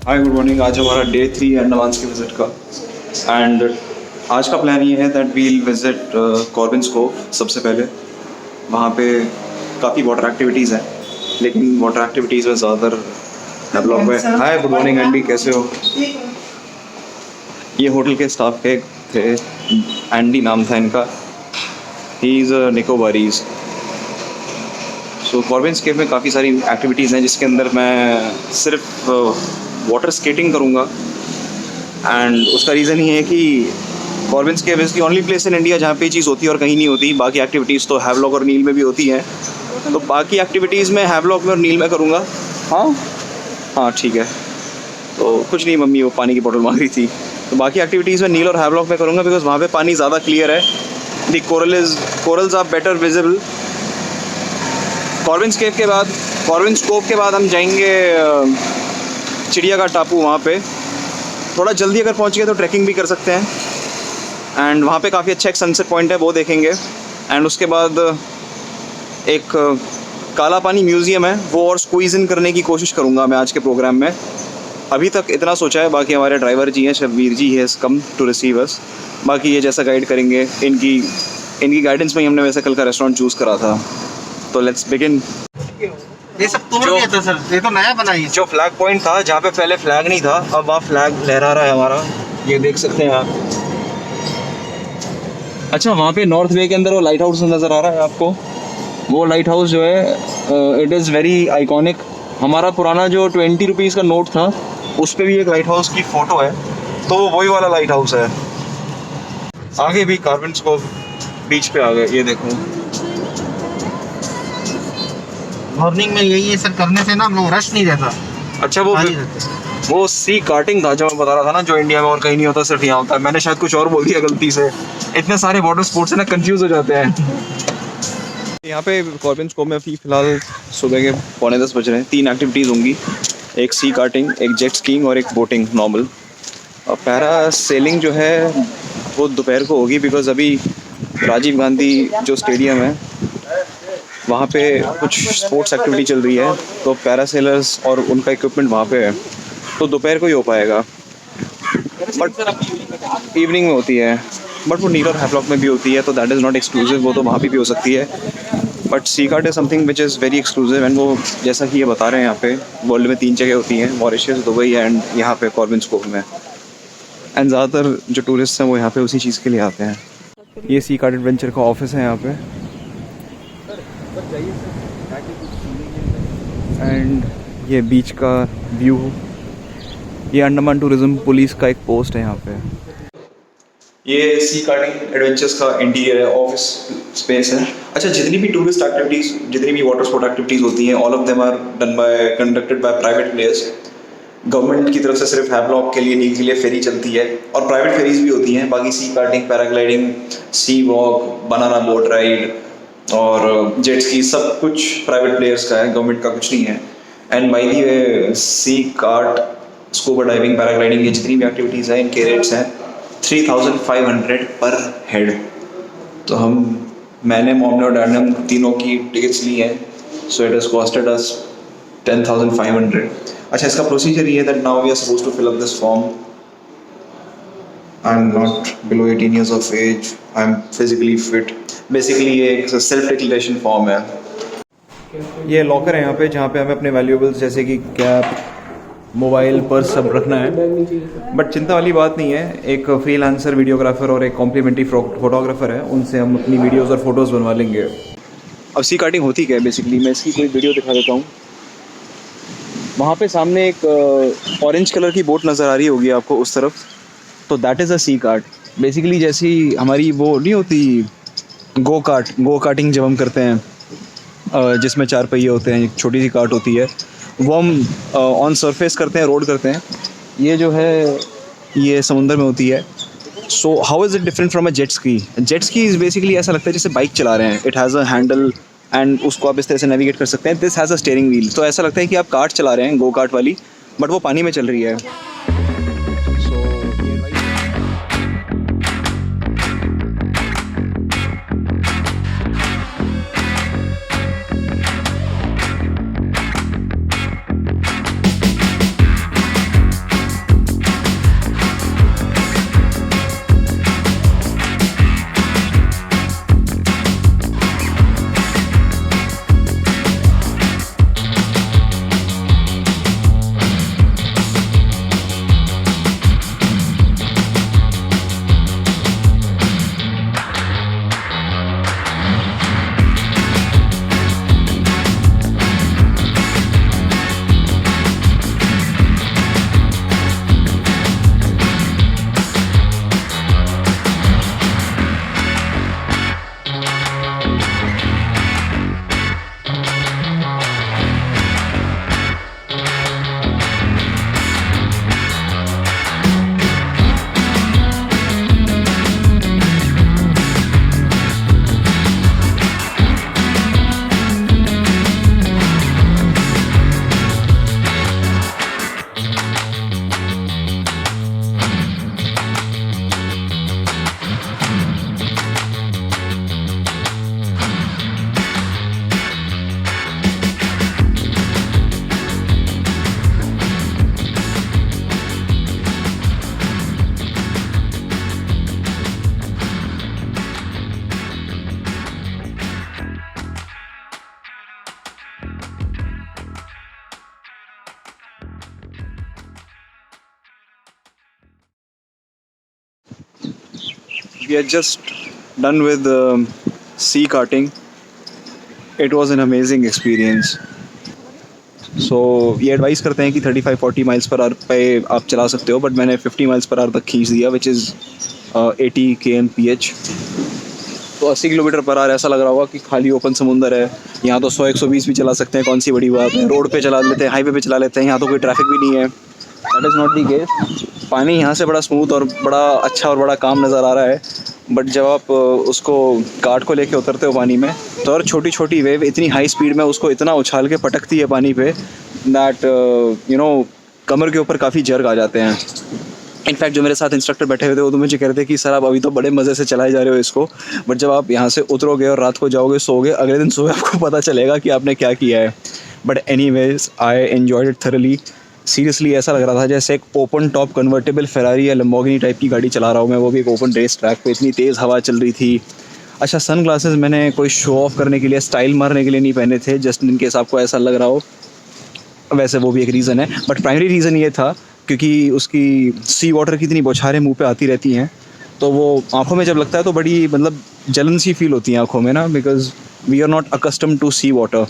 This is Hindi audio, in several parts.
Hi good morning. आज हमारा डे 3 अंडमान की विज़िट का एंड आज का प्लान ये है दैट वील विज़िट कॉर्बिन्स कोव। सबसे पहले वहाँ पे काफ़ी वाटर एक्टिविटीज़ हैं, लेकिन वाटर एक्टिविटीज़ में ज़्यादातर डेवलप है। हाय गुड मॉर्निंग एंडी, कैसे हो? ये होटल के स्टाफ के थे, एंडी नाम था इनका। He is Nicobarese. सो कॉर्बिन्स केव में काफ़ी सारी एक्टिविटीज़ हैं, जिसके अंदर मैं सिर्फ वाटर स्केटिंग करूँगा। एंड उसका रीज़न ये है कि Corbyn's cave is the only place in India जहाँ पे ये चीज़ होती है और कहीं नहीं होती। बाकी एक्टिविटीज़ तो हैवलॉक और नील में भी होती हैं, तो बाकी एक्टिविटीज़ में हैवलॉक में और नील में करूँगा। हाँ ठीक है। तो कुछ नहीं, मम्मी वो पानी की बोतल मांग रही थी। तो बाकी एक्टिविटीज़ में नील और हैवलॉक में करूँगा, बिकॉज वहाँ पे पानी ज़्यादा क्लियर है। दी कोरल्स आर बेटर विजिबल। कॉर्बिन्स केव के बाद, कॉर्बिन्स कोव के बाद हम जाएंगे चिड़िया का टापू। वहाँ पे थोड़ा जल्दी अगर पहुँच गए तो ट्रैकिंग भी कर सकते हैं। एंड वहाँ पे काफ़ी अच्छा एक सनसेट पॉइंट है, वो देखेंगे। एंड उसके बाद एक काला पानी म्यूज़ियम है, वो और स्क्वीज़ इन करने की कोशिश करूँगा मैं आज के प्रोग्राम में। अभी तक इतना सोचा है। बाकी हमारे ड्राइवर जी हैं, शब्बीर जी, हैज़ कम टू रिसीव अस। बाकी ये जैसा गाइड करेंगे, इनकी गाइडेंस में ही हमने वैसे कल का रेस्टोरेंट चूज़ करा था। तो लेट्स बिगिन। ये सब तोड़ दिया था सर, ये तो नया बनाई है। जो फ्लैग पॉइंट था, जहाँ पे पहले फ्लैग नहीं था, अब वहाँ फ्लैग लहरा रहा है हमारा, ये देख सकते हैं आप। अच्छा, वहाँ पे नॉर्थ वे के अंदर वो लाइट हाउस नज़र आ रहा है आपको। वो लाइट हाउस जो है, इट इज़ वेरी आइकॉनिक। हमारा पुराना जो 20 रुपीज़ का नोट था, उस पर भी एक लाइट हाउस की फ़ोटो है, तो वो वही वाला लाइट हाउस है। आगे भी कॉर्बिन्स कोव बीच पे आ गए, ये देखो। मॉर्निंग में यही है सर, करने से ना हम लोग रश नहीं रहता। अच्छा, वो सी कार्टिंग था जो मैं बता रहा था ना, जो इंडिया में और कहीं नहीं होता, सिर्फ यहाँ होता है। मैंने शायद कुछ और बोल दिया गलती से। इतने सारे वाटर स्पोर्ट्स है ना, कंफ्यूज हो जाते हैं। यहाँ पे कॉर्बिन्स कोव में फ़िलहाल सुबह के 9:45 बज रहे हैं। 3 एक्टिविटीज़ होंगी, एक सी कार्टिंग, एक जेट स्कीइंग और एक बोटिंग नॉर्मल। और पैरा सेलिंग जो है वो दोपहर को होगी, बिकॉज अभी राजीव गांधी जो स्टेडियम है वहाँ पे कुछ स्पोर्ट्स एक्टिविटी चल रही है, तो पैरासेलर्स और उनका इक्विपमेंट वहाँ पे है, तो दोपहर को ही हो पाएगा। बट इवनिंग में होती है, बट वो नील और हैवलॉक में भी होती है, तो दैट इज़ नॉट एक्सक्लूसिव, वो तो वहाँ पे भी हो सकती है। But sea kart is something which is very exclusive. And वो जैसा कि ये बता रहे हैं, यहाँ पे वर्ल्ड में 3 जगह होती हैं, मॉरिशस, दुबई एंड यहाँ पे कॉर्बिन्स कोव में। एंड ज़्यादातर जो टूरिस्ट हैं वो यहाँ पे उसी चीज़ के लिए आते हैं। ये सी कार्ट एडवेंचर का ऑफिस है यहाँ पे। एंड ये बीच का व्यू, ये अंडमान टूरिज्म पुलिस का एक पोस्ट है यहाँ पे। ये सी कार्टिंग एडवेंचर्स का इंटीरियर है, ऑफिस स्पेस है। अच्छा, जितनी भी टूरिस्ट एक्टिविटीज़, जितनी भी वाटर स्पोर्ट एक्टिविटीज़ होती हैं, all of them are conducted by private players. Government की तरफ से सिर्फ हैवलॉक के लिए, नील के लिए फेरी चलती है, और प्राइवेट फेरीज भी होती हैं। बाकी सी कार्टिंग, पैराग्लाइडिंग, सी वॉक, बनाना बोट राइड और जेट स्की, सब कुछ प्राइवेट प्लेयर्स का है, गवर्नमेंट का कुछ नहीं है। And by the way, sea kart, scuba diving, paragliding, ये जितनी भी एक्टिविटीज़ हैं, इनके रेट्स हैं 3500 पर हेड। तो मैंने, मॉम ने और डैड ने तीनों की टिकट्स ली हैं, so it has costed us 10,500। अच्छा, इसका प्रोसीजर ये है that now we are suppose to fill up this form. I am not below 18 years of age, I am physically fit. Basically ये एक सेल्फ डिक्लेरेशन फॉर्म है। ये लॉकर है यहाँ पे, जहाँ पे हमें अपने वैल्यूएबल्स जैसे कि कैप, मोबाइल, पर्स सब रखना है। बट चिंता वाली बात नहीं है, एक फ्रीलांसर वीडियोग्राफर और एक कॉम्प्लीमेंट्री फोटोग्राफर है, उनसे हम अपनी वीडियोज़ और फोटोज़ बनवा लेंगे। अब सी कार्टिंग होती क्या है बेसिकली, मैं इसकी कोई वीडियो दिखा देता हूँ। वहाँ पे सामने एक ऑरेंज कलर की बोट नज़र आ रही होगी आपको उस तरफ, तो that is a sea kart. Basically जैसी हमारी वो नहीं होती गो कार्टिंग जब हम करते हैं, जिसमें 4 पहिए होते हैं, एक छोटी सी कार्ट होती है, वो हम ऑन सरफेस करते हैं, रोड करते हैं। ये जो है ये समुंदर में होती है। So how is it different from a jet ski? Jet ski is basically ऐसा लगता है जैसे बाइक चला रहे हैं। It has a handle and उसको आप इस तरह से नेविगेट कर सकते हैं। This has a steering wheel, तो ऐसा लगता है कि आप कार्ट चला रहे हैं, गो कार्ट वाली, बट वो पानी में चल रही है। We are just done with sea karting. It was an amazing experience. So ये एडवाइस करते हैं कि 35-40 माइल्स पर आवर पे आप चला सकते हो, बट मैंने 50 माइल्स पर आवर तक खींच दिया, विच इज़ 80 kmph. तो 80 किलोमीटर पर आवर ऐसा लग रहा होगा कि खाली ओपन समुंदर है. यहाँ तो 100-120 भी चला सकते हैं, कौन सी बड़ी बात है. रोड पे चला लेते हैं, हाईवे पे चला लेते हैं, यहाँ तो कोई ट्रैफिक भी नहीं है. That is not the case. पानी यहाँ से बड़ा स्मूथ और बड़ा अच्छा और बड़ा काम नज़र आ रहा है, बट जब आप उसको कार्ट को लेके उतरते हो पानी में, तो और छोटी छोटी वेव इतनी हाई स्पीड में उसको इतना उछाल के पटकती है पानी पे दैट कमर के ऊपर काफ़ी जर्क आ जाते हैं. इनफैक्ट जो मेरे साथ इंस्ट्रक्टर बैठे हुए थे वो तो मुझे कह रहे थे कि सर आप अभी तो बड़े मज़े से चलाए जा रहे हो इसको, बट जब आप यहाँ से उतरोगे और रात को जाओगे सोओगे, अगले दिन सुबह आपको पता चलेगा कि आपने क्या किया है. But anyways I enjoyed it thoroughly. Seriously ऐसा लग रहा था जैसे एक ओपन टॉप कन्वर्टेबल फेरारी या लैम्बोर्गिनी टाइप की गाड़ी चला रहा हूँ मैं, वो भी एक ओपन रेस ट्रैक पे. इतनी तेज़ हवा चल रही थी. अच्छा, सन ग्लासेस मैंने कोई शो ऑफ करने के लिए, स्टाइल मारने के लिए नहीं पहने थे, जस्ट इन केस आपको ऐसा लग रहा हो. वैसे वो भी एक रीज़न है, बट प्राइमरी रीज़न ये था क्योंकि उसकी सी वाटर की इतनी बौछारें मुंह पे आती रहती हैं, तो वो आंखों में जब लगता है तो बड़ी मतलब जलन सी फील होती है आंखों में ना, because we are not accustom to sea water.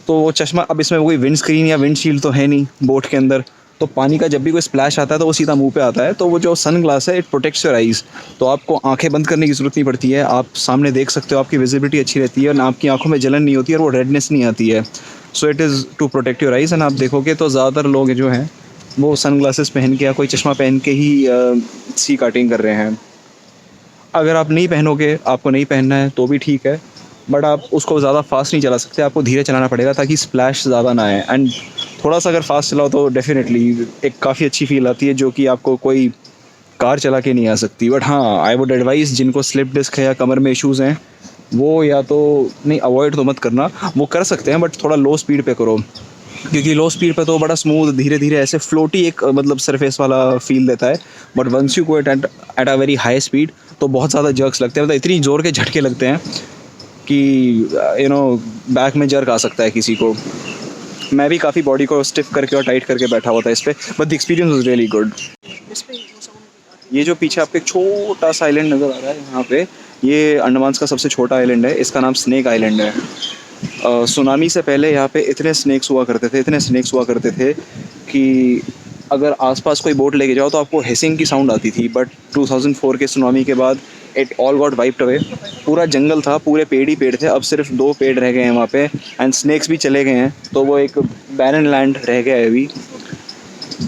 तो वो चश्मा, अब इसमें कोई विंड स्क्रीन या विंड शील्ड तो है नहीं बोट के अंदर, तो पानी का जब भी कोई स्प्लैश आता है तो वो सीधा मुंह पे आता है. तो वो जो सन ग्लास है इट प्रोटेक्ट्स योर आइज़, तो आपको आंखें बंद करने की ज़रूरत नहीं पड़ती है, आप सामने देख सकते हो, आपकी विजिबिलिटी अच्छी रहती है और आपकी आंखों में जलन नहीं होती है और वो रेडनेस नहीं आती है. So it is to protect your eyes. And आप देखोगे तो ज़्यादातर लोग जो हैं वो सन ग्लासेस पहन के या कोई चश्मा पहन के ही सी कार्टिंग कर रहे हैं. अगर आप नहीं पहनोगे, आपको नहीं पहनना है तो भी ठीक है, बट आप उसको ज़्यादा फास्ट नहीं चला सकते, आपको धीरे चलाना पड़ेगा ताकि स्प्लैश ज़्यादा ना आए. एंड थोड़ा सा अगर फास्ट चलाओ तो डेफिनेटली एक काफ़ी अच्छी फील आती है जो कि आपको कोई कार चला के नहीं आ सकती. बट हाँ, आई वुड एडवाइस जिनको स्लिप डिस्क है या कमर में इश्यूज़ हैं वो या तो नहीं, अवॉइड तो मत करना, वो कर सकते हैं बट थोड़ा लो स्पीड पे करो, क्योंकि लो स्पीड पे तो बड़ा स्मूथ धीरे धीरे ऐसे फ्लोटी एक मतलब सरफेस वाला फील देता है. But once you go at a very high speed तो बहुत ज़्यादा जर्क्स लगते हैं, मतलब इतनी ज़ोर के झटके लगते हैं कि बैक में जर्क आ सकता है किसी को. मैं भी काफ़ी बॉडी को स्टिफ करके और टाइट करके बैठा हुआ था इस पर, but the experience was really good. ये जो पीछे आपको एक छोटा सा आइलैंड नज़र आ रहा है यहाँ पे, ये अंडमान का सबसे छोटा आइलैंड है. इसका नाम स्नेक आइलैंड है. सुनामी से पहले यहाँ पे इतने स्नेक्स हुआ करते थे कि अगर आसपास कोई बोट लेके जाओ तो आपको हिसिंग की साउंड आती थी. बट 2004 के सुनामी के बाद it all got wiped away. पूरा जंगल था, पूरे पेड़ ही पेड़ थे, अब सिर्फ 2 पेड़ रह गए हैं वहाँ पे, एंड स्नेक्स भी चले गए हैं, तो वो एक बैरन लैंड रह गया है अभी.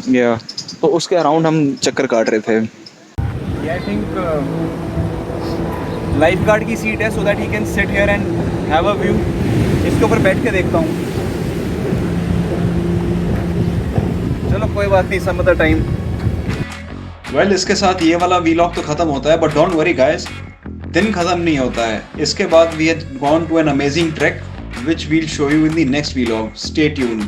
या तो उसके अराउंड हम चक्कर काट रहे थे. आई थिंक लाइफ गार्ड की सीट है, so that he can sit here and have a view. इसके ऊपर बैठ के देखता हूँ. चलो कोई बात नहीं, सम अदर टाइम. वेल, इसके साथ ये वाला वीलॉग तो ख़त्म होता है, बट डोंट वरी गाइस, दिन ख़त्म नहीं होता है. इसके बाद we had gone to an amazing track which will show you in the next vlog. Stay tuned.